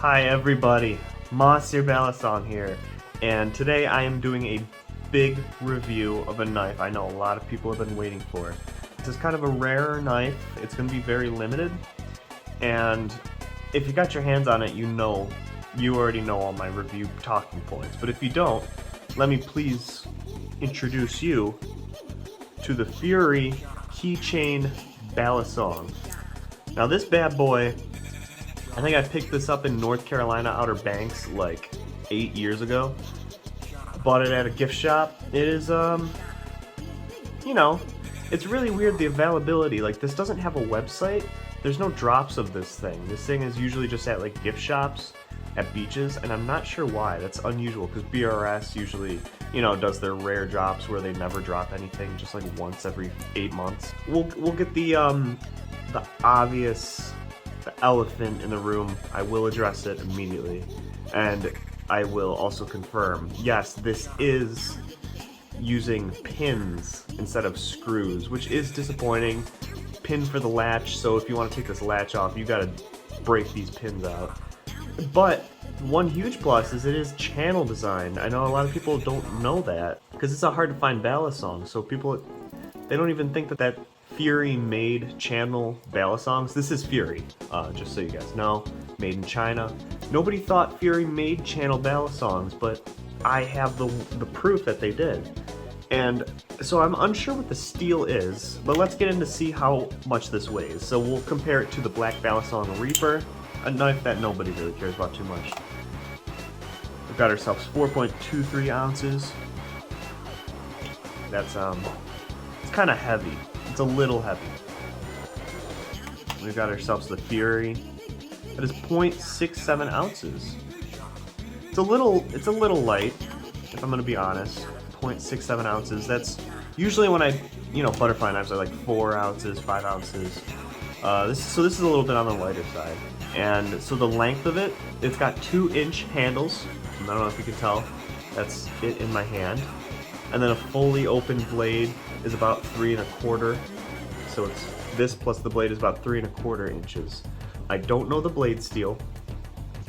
Hi everybody, Fury Balisong here, and today I am doing a big review of a knife I know a lot of people have been waiting for. This is kind of a rare knife, it's going to be very limited, and if you got your hands on it, you already know all my review talking points, but if you don't, let me please introduce you to the Fury Keychain Balisong. Now this bad boy, I think I picked this up in North Carolina, Outer Banks, like 8 years ago. Bought it at a gift shop. It is, it's really weird, the availability. Like, this doesn't have a website. There's no drops of this thing. This thing is usually just at, like, gift shops at beaches, and I'm not sure why. That's unusual, because BRS usually, does their rare drops where they never drop anything, just like once every 8 months. We'll get the obvious... the elephant in the room. I will address it immediately, and I will also confirm, yes, this is using pins instead of screws, which is disappointing. Pin for the latch, so if you want to take this latch off, you gotta break these pins out. But one huge plus is it is channel designed. I know a lot of people don't know that, because it's a hard to find Balisong, so people, they don't even think that Fury made channel Balisongs. This is Fury, just so you guys know, made in China. Nobody thought Fury made channel Balisongs, but I have the proof that they did. And so I'm unsure what the steel is, but let's get in to see how much this weighs. So we'll compare it to the Black Balisong Reaper, a knife that nobody really cares about too much. We've got ourselves 4.23 ounces. That's it's kind of heavy. It's a little heavy. We've got ourselves the Fury. That is 0.67 ounces. It's a little light, if I'm gonna be honest. 0.67 ounces. That's usually when butterfly knives are like 4 ounces, 5 ounces. This is a little bit on the lighter side. And so the length of it, it's got 2-inch handles. I don't know if you can tell. That's it in my hand. And then a fully open blade is about 3 1/4. So it's this plus the blade is about 3 1/4 inches. I don't know the blade steel.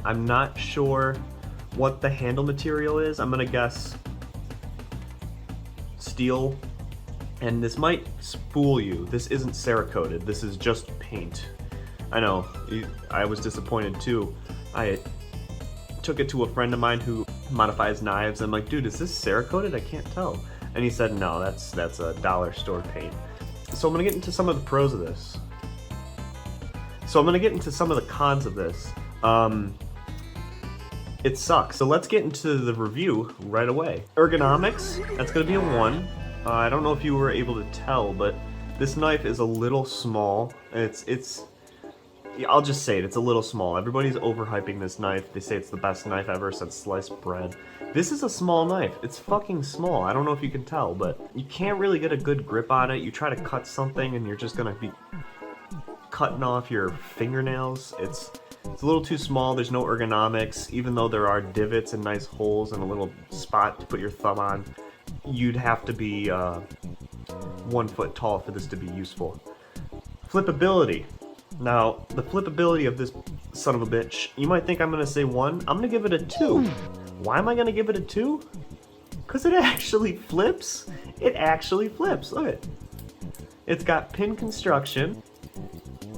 I'm not sure what the handle material is. I'm gonna guess steel. And this might fool you. This isn't Cerakoted. This is just paint. I know. I was disappointed too. I took it to a friend of mine who modifies knives. I'm like, dude, is this Cerakoted? I can't tell. And he said, no, that's a dollar store paint. So I'm gonna get into some of the pros of this. So I'm gonna get into some of the cons of this. It sucks. So let's get into the review right away. Ergonomics, that's gonna be a 1. I don't know if you were able to tell, but this knife is a little small. I'll just say it, it's a little small. Everybody's overhyping this knife. They say it's the best knife ever since sliced bread. This is a small knife. It's fucking small. I don't know if you can tell, but you can't really get a good grip on it. You try to cut something and you're just gonna be cutting off your fingernails. It's a little too small. There's no ergonomics. Even though there are divots and nice holes and a little spot to put your thumb on, you'd have to be 1 foot tall for this to be useful. Flippability. Now, the flippability of this son of a bitch, you might think I'm going to say 1. I'm going to give it a 2. Why am I going to give it a 2? Because it actually flips. It actually flips. Look at it. It's got pin construction.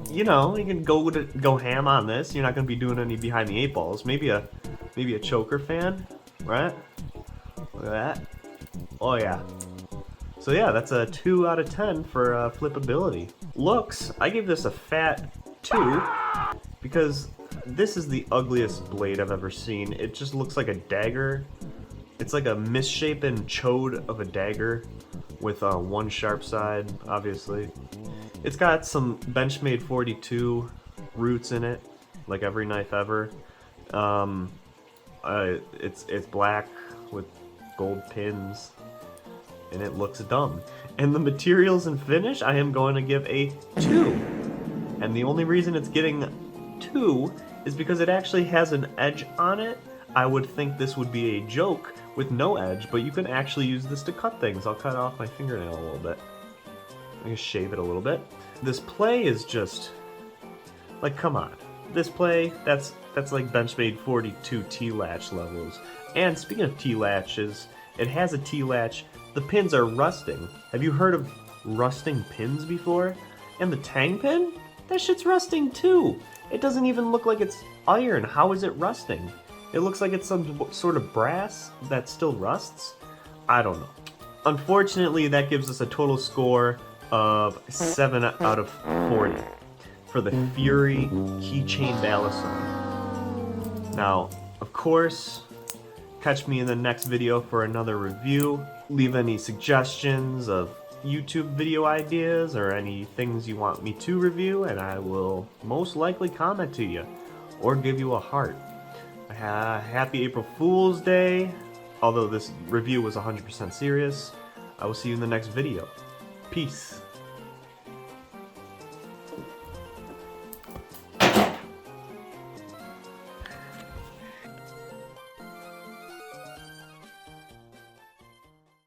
You can go ham on this. You're not going to be doing any behind the 8 balls. Maybe a choker fan, right? Look at that. Oh yeah. So yeah, that's a 2 out of 10 for flippability. Looks, I give this a fat 2 because this is the ugliest blade I've ever seen. It just looks like a dagger. It's like a misshapen chode of a dagger with one sharp side, obviously. It's got some Benchmade 42 roots in it, like every knife ever. It's black with gold pins, and it looks dumb. And the materials and finish, I am going to give a 2. And the only reason it's getting 2 is because it actually has an edge on it. I would think this would be a joke with no edge, but you can actually use this to cut things. I'll cut off my fingernail a little bit. I can shave it a little bit. This play is just, like, come on. This play, that's That's like Benchmade 42 T-latch levels. And speaking of T-latches, it has a T-latch. The pins are rusting. Have you heard of rusting pins before? And the tang pin? That shit's rusting too. It doesn't even look like it's iron. How is it rusting? It looks like it's some sort of brass that still rusts? I don't know. Unfortunately, that gives us a total score of 7 out of 40 for the Fury Keychain Balisong. Now, of course, catch me in the next video for another review. Leave any suggestions of YouTube video ideas or any things you want me to review, and I will most likely comment to you or give you a heart. Happy April Fool's Day, although this review was 100% serious. I will see you in the next video. Peace.